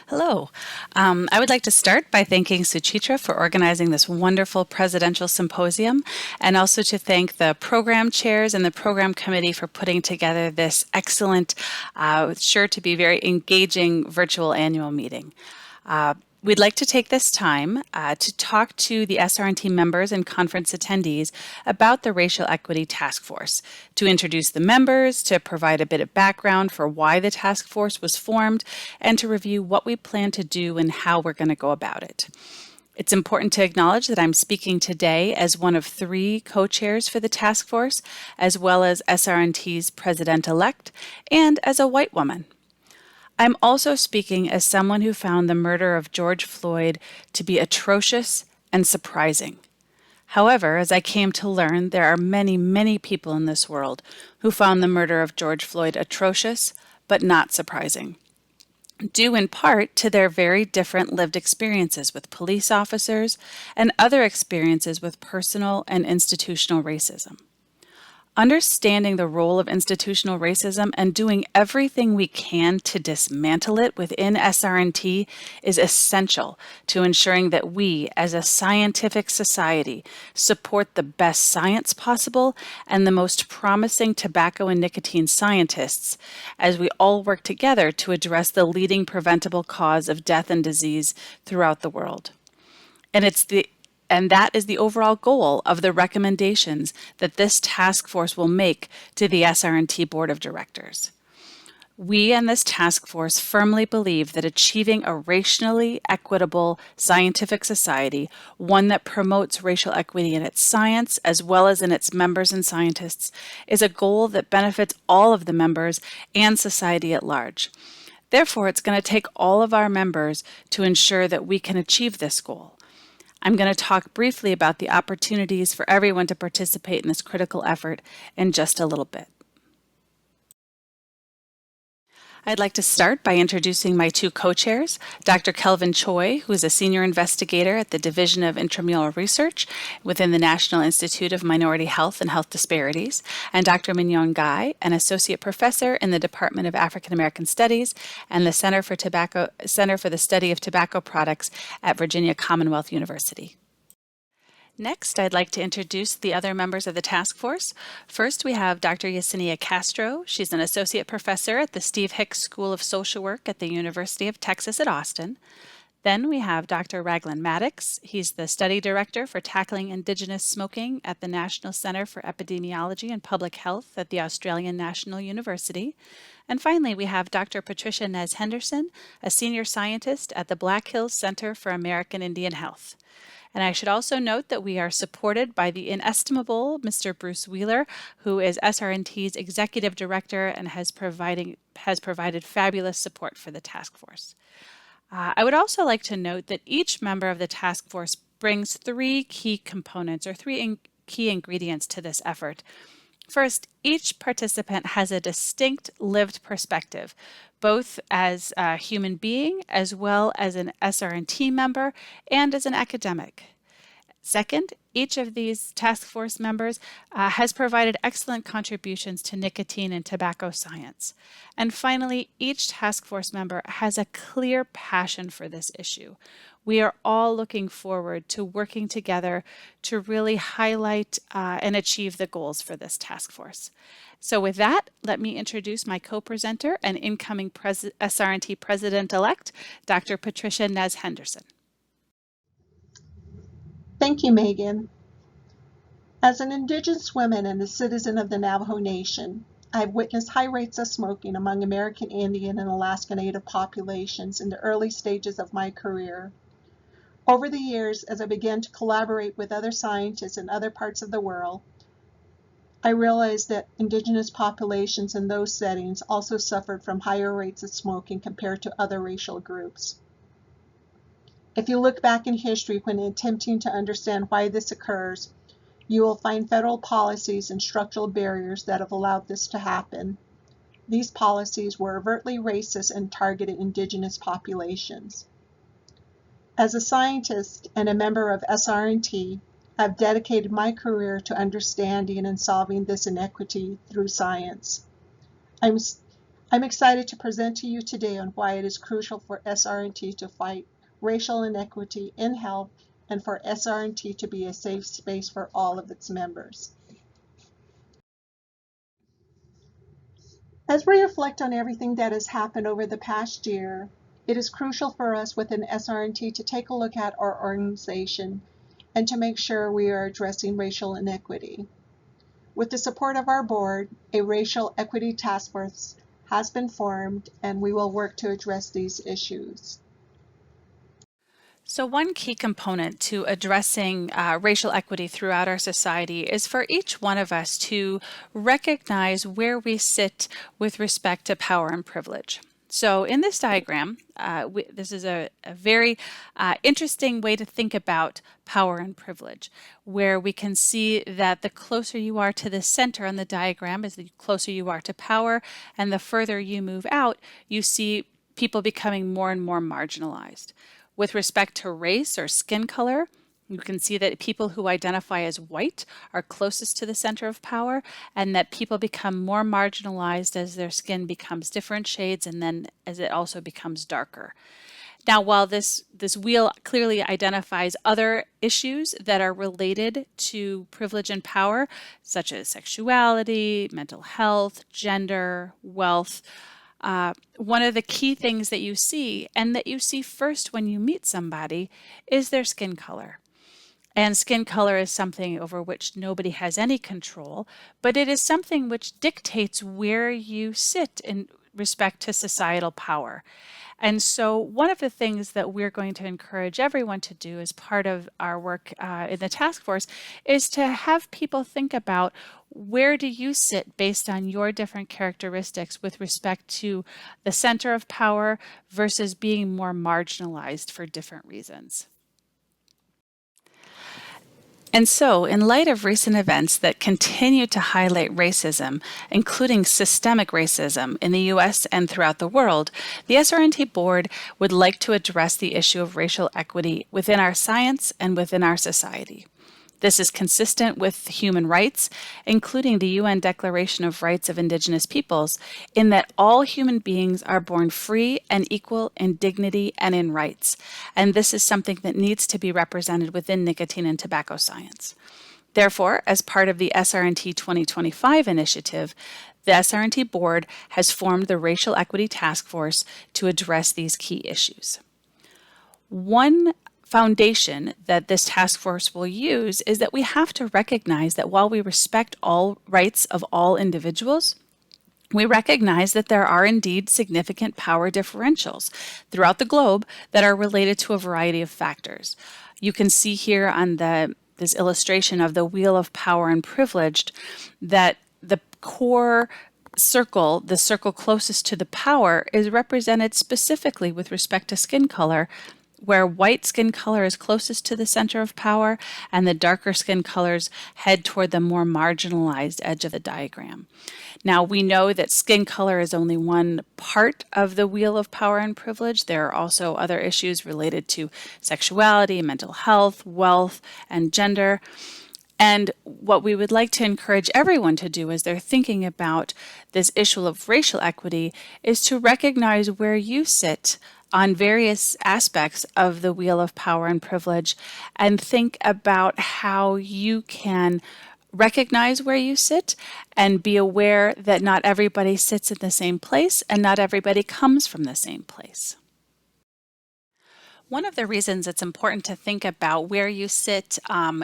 Hello. I would like to start by thanking Suchitra for organizing this wonderful presidential symposium, and also to thank the program chairs and the program committee for putting together this excellent, sure to be very engaging virtual annual meeting. We'd like to take this time to talk to the SRNT members and conference attendees about the Racial Equity Task Force, to introduce the members, to provide a bit of background for why the task force was formed, and to review what we plan to do and how we're going to go about it. It's important to acknowledge that I'm speaking today as one of 3 co-chairs for the task force, as well as SRNT's president-elect, and as a white woman. I'm also speaking as someone who found the murder of George Floyd to be atrocious and surprising. However, as I came to learn, there are many, many people in this world who found the murder of George Floyd atrocious, but not surprising, due in part to their very different lived experiences with police officers and other experiences with personal and institutional racism. Understanding the role of institutional racism and doing everything we can to dismantle it within SRNT is essential to ensuring that we, as a scientific society, support the best science possible and the most promising tobacco and nicotine scientists as we all work together to address the leading preventable cause of death and disease throughout the world. And that is the overall goal of the recommendations that this task force will make to the SRNT Board of Directors. We and this task force firmly believe that achieving a racially equitable scientific society, one that promotes racial equity in its science as well as in its members and scientists, is a goal that benefits all of the members and society at large. Therefore, it's going to take all of our members to ensure that we can achieve this goal. I'm going to talk briefly about the opportunities for everyone to participate in this critical effort in just a little bit. I'd like to start by introducing my 2 co-chairs, Dr. Kelvin Choi, who is a senior investigator at the Division of Intramural Research within the National Institute of Minority Health and Health Disparities, and Dr. Mignon Guy, an associate professor in the Department of African American Studies and the Center for the Study of Tobacco Products at Virginia Commonwealth University. Next, I'd like to introduce the other members of the task force. First, we have Dr. Yesenia Castro. She's an associate professor at the Steve Hicks School of Social Work at the University of Texas at Austin. Then we have Dr. Raglan Maddox. He's the study director for tackling Indigenous smoking at the National Center for Epidemiology and Public Health at the Australian National University. And finally, we have Dr. Patricia Nez Henderson, a senior scientist at the Black Hills Center for American Indian Health. And I should also note that we are supported by the inestimable Mr. Bruce Wheeler, who is SRNT's executive director and has provided fabulous support for the task force. I would also like to note that each member of the task force brings 3 key components or 3 key ingredients to this effort. First, each participant has a distinct lived perspective, both as a human being as well as an SRNT member and as an academic. Second, each of these task force members has provided excellent contributions to nicotine and tobacco science. And finally, each task force member has a clear passion for this issue. We are all looking forward to working together to really highlight and achieve the goals for this task force. So with that, let me introduce my co-presenter and incoming SRNT President-elect, Dr. Patricia Nez Henderson. Thank you, Megan. As an Indigenous woman and a citizen of the Navajo Nation, I've witnessed high rates of smoking among American Indian and Alaska Native populations in the early stages of my career. Over the years, as I began to collaborate with other scientists in other parts of the world, I realized that Indigenous populations in those settings also suffered from higher rates of smoking compared to other racial groups. If you look back in history when attempting to understand why this occurs, you will find federal policies and structural barriers that have allowed this to happen. These policies were overtly racist and targeted Indigenous populations. As a scientist and a member of SRNT, I've dedicated my career to understanding and solving this inequity through science. I'm excited to present to you today on why it is crucial for SRNT to fight racial inequity in health and for SRNT to be a safe space for all of its members. As we reflect on everything that has happened over the past year, it is crucial for us within SRNT to take a look at our organization and to make sure we are addressing racial inequity. With the support of our board, a racial equity task force has been formed, and we will work to address these issues. So one key component to addressing racial equity throughout our society is for each one of us to recognize where we sit with respect to power and privilege. So in this diagram, this is a very interesting way to think about power and privilege, where we can see that the closer you are to the center on the diagram is the closer you are to power, and the further you move out, you see people becoming more and more marginalized. With respect to race or skin color, you can see that people who identify as white are closest to the center of power, and that people become more marginalized as their skin becomes different shades and then as it also becomes darker. Now, while this wheel clearly identifies other issues that are related to privilege and power, such as sexuality, mental health, gender, wealth, one of the key things that you see, and that you see first when you meet somebody, is their skin color. And skin color is something over which nobody has any control, but it is something which dictates where you sit in respect to societal power. And so one of the things that we're going to encourage everyone to do as part of our work in the task force is to have people think about, where do you sit based on your different characteristics with respect to the center of power versus being more marginalized for different reasons. And so, in light of recent events that continue to highlight racism, including systemic racism in the US and throughout the world, the SRNT board would like to address the issue of racial equity within our science and within our society. This is consistent with human rights, including the UN Declaration of Rights of Indigenous Peoples, in that all human beings are born free and equal in dignity and in rights. And this is something that needs to be represented within nicotine and tobacco science. Therefore, as part of the SRNT 2025 initiative, the SRNT board has formed the Racial Equity Task Force to address these key issues. One foundation that this task force will use is that we have to recognize that while we respect all rights of all individuals, we recognize that there are indeed significant power differentials throughout the globe that are related to a variety of factors. You can see here on this illustration of the wheel of power and privilege that the core circle, the circle closest to the power, is represented specifically with respect to skin color, where white skin color is closest to the center of power and the darker skin colors head toward the more marginalized edge of the diagram. Now, we know that skin color is only one part of the wheel of power and privilege. There are also other issues related to sexuality, mental health, wealth, and gender. And what we would like to encourage everyone to do as they're thinking about this issue of racial equity is to recognize where you sit on various aspects of the wheel of power and privilege, and think about how you can recognize where you sit and be aware that not everybody sits in the same place and not everybody comes from the same place. One of the reasons it's important to think about where you sit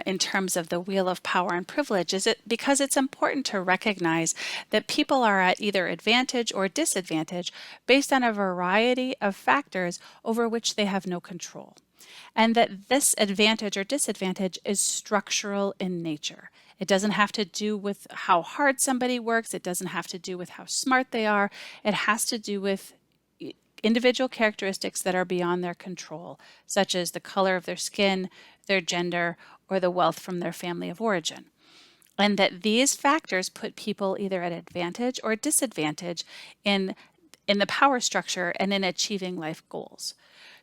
in terms of the wheel of power and privilege is because it's important to recognize that people are at either advantage or disadvantage based on a variety of factors over which they have no control. And that this advantage or disadvantage is structural in nature. It doesn't have to do with how hard somebody works. It doesn't have to do with how smart they are. It has to do with individual characteristics that are beyond their control, such as the color of their skin, their gender, or the wealth from their family of origin. And that these factors put people either at advantage or disadvantage in in the power structure and in achieving life goals.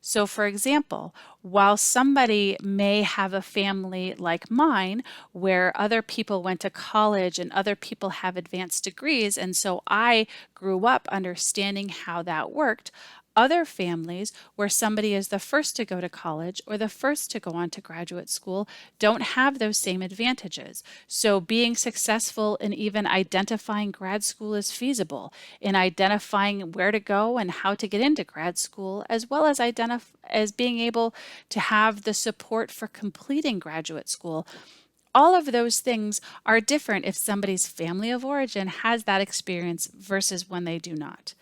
So, for example, while somebody may have a family like mine where other people went to college and other people have advanced degrees, and so I grew up understanding how that worked, other families where somebody is the first to go to college or the first to go on to graduate school don't have those same advantages. So, being successful in even identifying grad school is feasible, in identifying where to go and how to get into grad school, as well as being able to have the support for completing graduate school. All of those things are different if somebody's family of origin has that experience versus when they do not.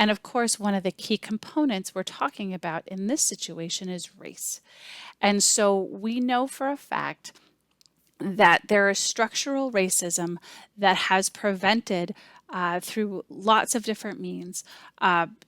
And of course, one of the key components we're talking about in this situation is race. And so we know for a fact that there is structural racism that has prevented, through lots of different means,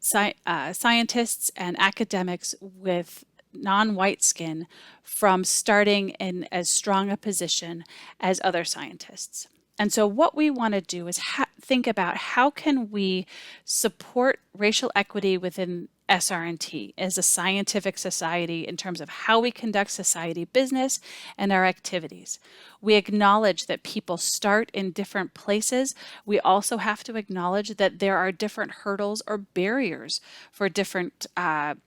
scientists and academics with non-white skin from starting in as strong a position as other scientists. And so what we want to do is think about how can we support racial equity within SRNT as a scientific society in terms of how we conduct society business and our activities. We acknowledge that people start in different places. We also have to acknowledge that there are different hurdles or barriers for different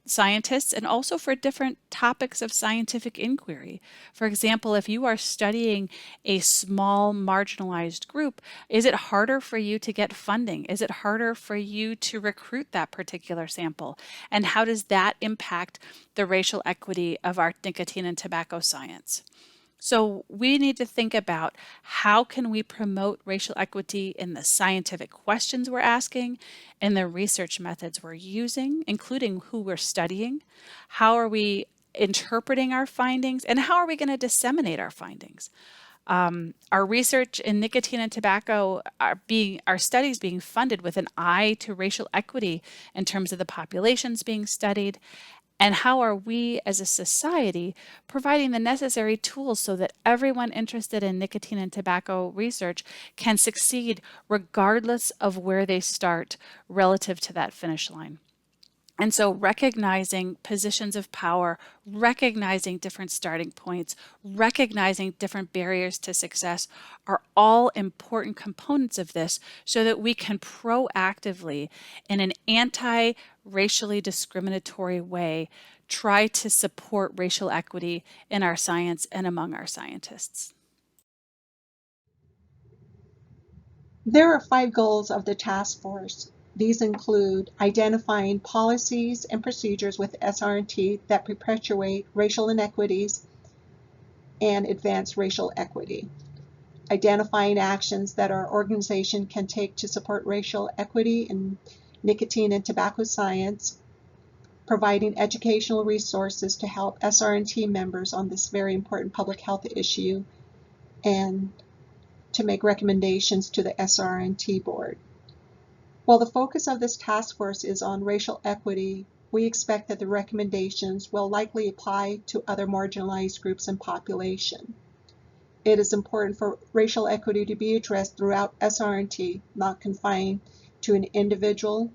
scientists and also for different topics of scientific inquiry. For example, if you are studying a small marginalized group, is it harder for you to get funding? Is it harder for you to recruit that particular sample? And how does that impact the racial equity of our nicotine and tobacco science? So we need to think about how can we promote racial equity in the scientific questions we're asking, in the research methods we're using, including who we're studying, how are we interpreting our findings, and how are we going to disseminate our findings? Our research in nicotine and tobacco our studies being funded with an eye to racial equity in terms of the populations being studied, and how are we as a society providing the necessary tools so that everyone interested in nicotine and tobacco research can succeed regardless of where they start relative to that finish line. And so recognizing positions of power, recognizing different starting points, recognizing different barriers to success are all important components of this so that we can proactively, in an anti-racially discriminatory way, try to support racial equity in our science and among our scientists. There are 5 goals of the task force. These include identifying policies and procedures with SRNT that perpetuate racial inequities and advance racial equity, identifying actions that our organization can take to support racial equity in nicotine and tobacco science, providing educational resources to help SRNT members on this very important public health issue, and to make recommendations to the SRNT board. While the focus of this task force is on racial equity, we expect that the recommendations will likely apply to other marginalized groups and population. It is important for racial equity to be addressed throughout SRNT, not confined to an individual,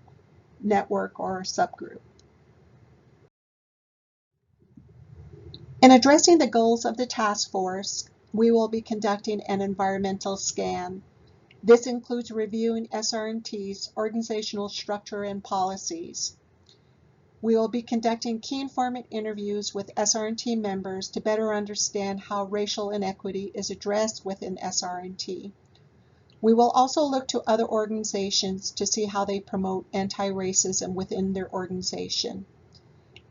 network, or subgroup. In addressing the goals of the task force, we will be conducting an environmental scan. This includes reviewing SRNT's organizational structure and policies. We will be conducting key informant interviews with SRNT members to better understand how racial inequity is addressed within SRNT. We will also look to other organizations to see how they promote anti-racism within their organization.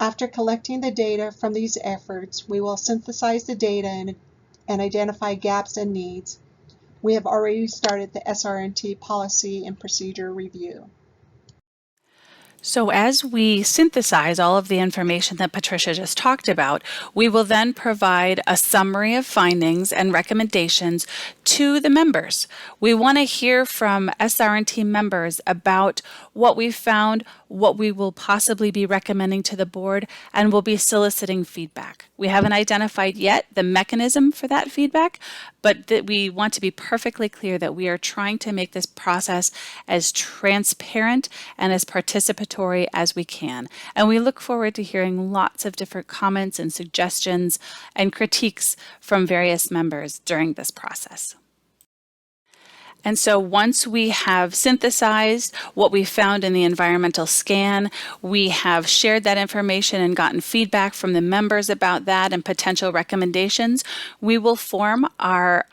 After collecting the data from these efforts, we will synthesize the data and identify gaps and needs. We have already started the SRNT policy and procedure review. So as we synthesize all of the information that Patricia just talked about, we will then provide a summary of findings and recommendations to the members. We want to hear from SRNT members about what we found, what we will possibly be recommending to the board, and we'll be soliciting feedback. We haven't identified yet the mechanism for that feedback, but that we want to be perfectly clear that we are trying to make this process as transparent and as participatory as we can. And we look forward to hearing lots of different comments and suggestions and critiques from various members during this process. And so once we have synthesized what we found in the environmental scan, we have shared that information and gotten feedback from the members about that and potential recommendations, we will form our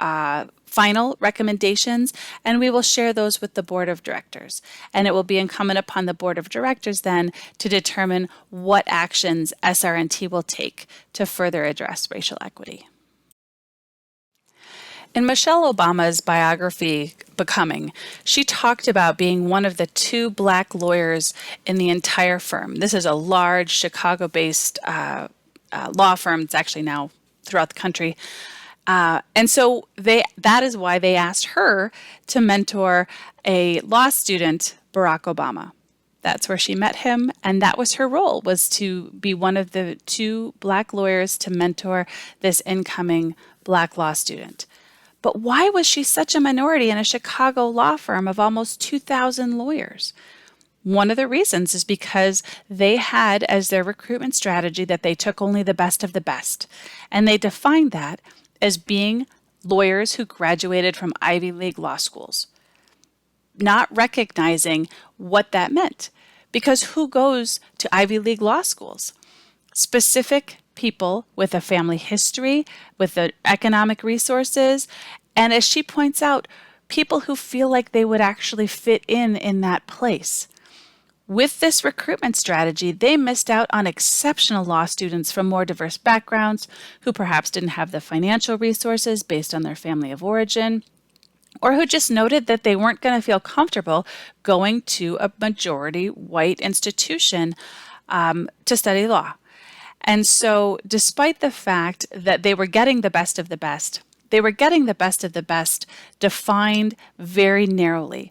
final recommendations, and we will share those with the Board of Directors. And it will be incumbent upon the Board of Directors then to determine what actions SRNT will take to further address racial equity. In Michelle Obama's biography, Becoming, she talked about being one of the 2 Black lawyers in the entire firm. This is a large Chicago-based law firm. It's actually now throughout the country. And so that is why they asked her to mentor a law student, Barack Obama. That's where she met him, and that was her role, was to be one of the 2 Black lawyers to mentor this incoming Black law student. But why was she such a minority in a Chicago law firm of almost 2,000 lawyers? One of the reasons is because they had as their recruitment strategy that they took only the best of the best. And they defined that as being lawyers who graduated from Ivy League law schools, not recognizing what that meant. Because who goes to Ivy League law schools? Specific people with a family history, with the economic resources, and as she points out, people who feel like they would actually fit in that place. With this recruitment strategy, they missed out on exceptional law students from more diverse backgrounds who perhaps didn't have the financial resources based on their family of origin, or who just noted that they weren't going to feel comfortable going to a majority white institution to study law. And so despite the fact that they were getting the best of the best, they were getting the best of the best defined very narrowly.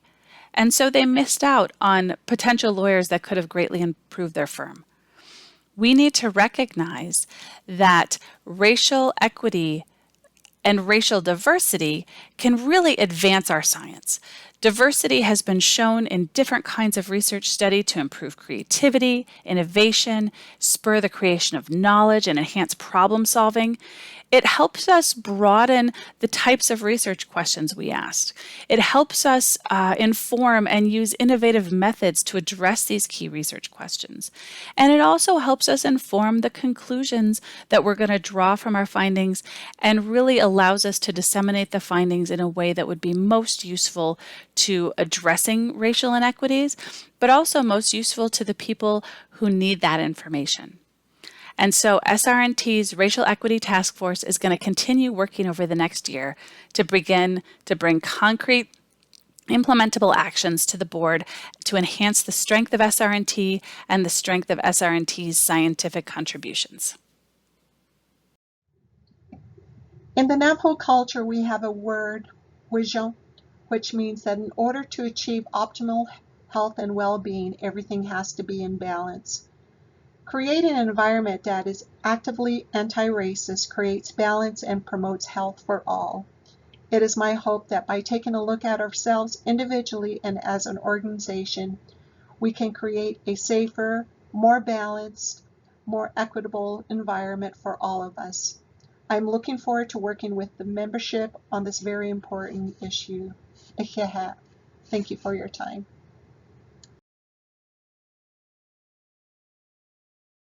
And so they missed out on potential lawyers that could have greatly improved their firm. We need to recognize that racial equity and racial diversity can really advance our science. Diversity has been shown in different kinds of research study to improve creativity, innovation, spur the creation of knowledge, and enhance problem solving. It helps us broaden the types of research questions we ask. It helps us inform and use innovative methods to address these key research questions. And it also helps us inform the conclusions that we're going to draw from our findings and really allows us to disseminate the findings in a way that would be most useful to addressing racial inequities, but also most useful to the people who need that information. And so SRNT's Racial Equity Task Force is going to continue working over the next year to begin to bring concrete, implementable actions to the board to enhance the strength of SRNT and the strength of SRNT's scientific contributions. In the Navajo culture, we have a word, vision, which means that in order to achieve optimal health and well-being, everything has to be in balance. Creating an environment that is actively anti-racist creates balance and promotes health for all. It is my hope that by taking a look at ourselves individually and as an organization, we can create a safer, more balanced, more equitable environment for all of us. I'm looking forward to working with the membership on this very important issue. Thank you for your time.